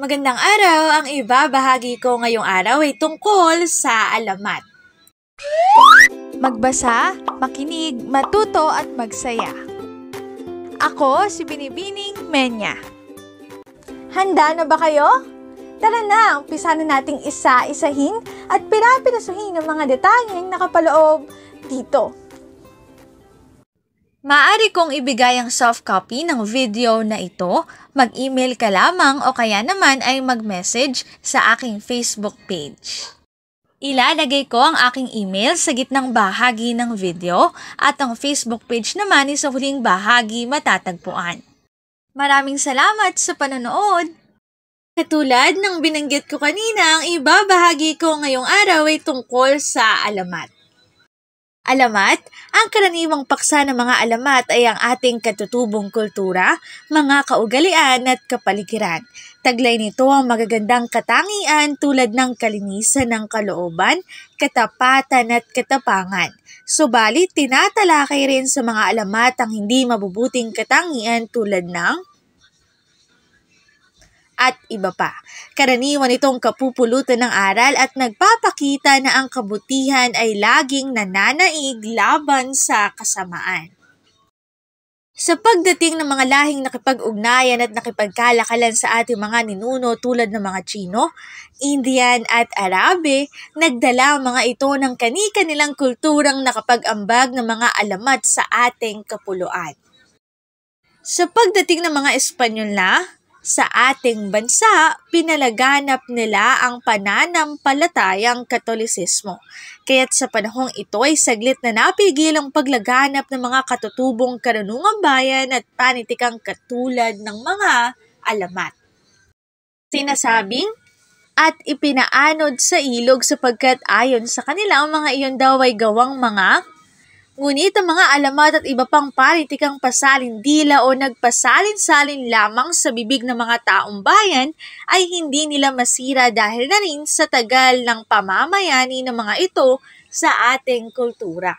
Magandang araw! Ang ibabahagi ko ngayong araw ay tungkol sa alamat. Magbasa, makinig, matuto at magsaya. Ako si Binibining Menya. Handa na ba kayo? Tara na, umpisa na nating isa-isahin at pirapirasuhin ang mga detalyeng nakapaloob dito. Maaari kong ibigay ang soft copy ng video na ito, mag-email ka lamang o kaya naman ay mag-message sa aking Facebook page. Ilalagay ko ang aking email sa gitnang bahagi ng video at ang Facebook page naman ay sa huling bahagi matatagpuan. Maraming salamat sa panonood! Katulad ng binanggit ko kanina, ang ibabahagi ko ngayong araw ay tungkol sa alamat. Alamat, ang karaniwang paksa ng mga alamat ay ang ating katutubong kultura, mga kaugalian at kapaligiran. Taglay nito ang magagandang katangian tulad ng kalinisan ng kalooban, katapatan at katapangan. Subalit, tinatalakay rin sa mga alamat ang hindi mabubuting katangian tulad ng at iba pa. Karaniwan itong kapupulutan ng aral at nagpapakita na ang kabutihan ay laging nananaig laban sa kasamaan. Sa pagdating ng mga lahing nakipag-ugnayan at nakipagkalakalan sa ating mga ninuno tulad ng mga Chino, Indian at Arabe, nagdala ang mga ito ng kani-kanilang kulturang nakapag-ambag ng mga alamat sa ating kapuluan. Sa pagdating ng mga Espanyol na, sa ating bansa, pinalaganap nila ang pananampalatayang Katolisismo. Kaya't sa panahong ito ay saglit na napigil ang paglaganap ng mga katutubong karunungang bayan at panitikang katulad ng mga alamat. Sinasabing at ipinaanod sa ilog sapagkat ayon sa kanila ang mga iyon daw ay gawang mga ngunit ang mga alamat at iba pang panitikang pasalindila o nagpasalin-salin lamang sa bibig ng mga taong bayan ay hindi nila masira dahil na rin sa tagal ng pamamayani ng mga ito sa ating kultura.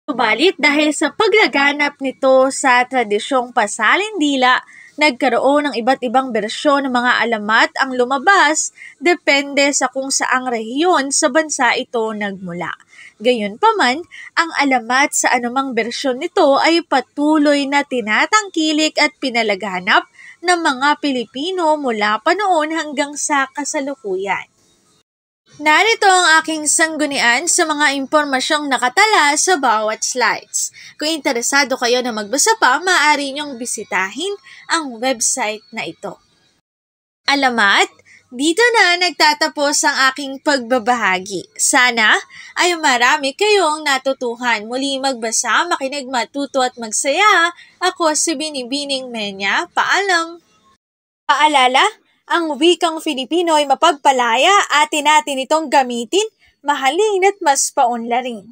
Subalit dahil sa paglaganap nito sa tradisyong pasalindila, nagkaroon ng iba't ibang bersyon ng mga alamat ang lumabas depende sa kung saang rehiyon sa bansa ito nagmula. Gayunpaman, ang alamat sa anumang bersyon nito ay patuloy na tinatangkilik at pinalaganap ng mga Pilipino mula pa noon hanggang sa kasalukuyan. Narito ang aking sanggunian sa mga impormasyong nakatala sa bawat slides. Kung interesado kayo na magbasa pa, maaari niyong bisitahin ang website na ito. Alamat, dito na nagtatapos ang aking pagbabahagi. Sana ay marami kayong natutuhan. Muli magbasa, makinig, matuto at magsaya. Ako si Binibining Menya. Paalam! Paalala, ang wikang Filipino ay mapagpalaya, atin natin itong gamitin, mahalin at mas paunlarin.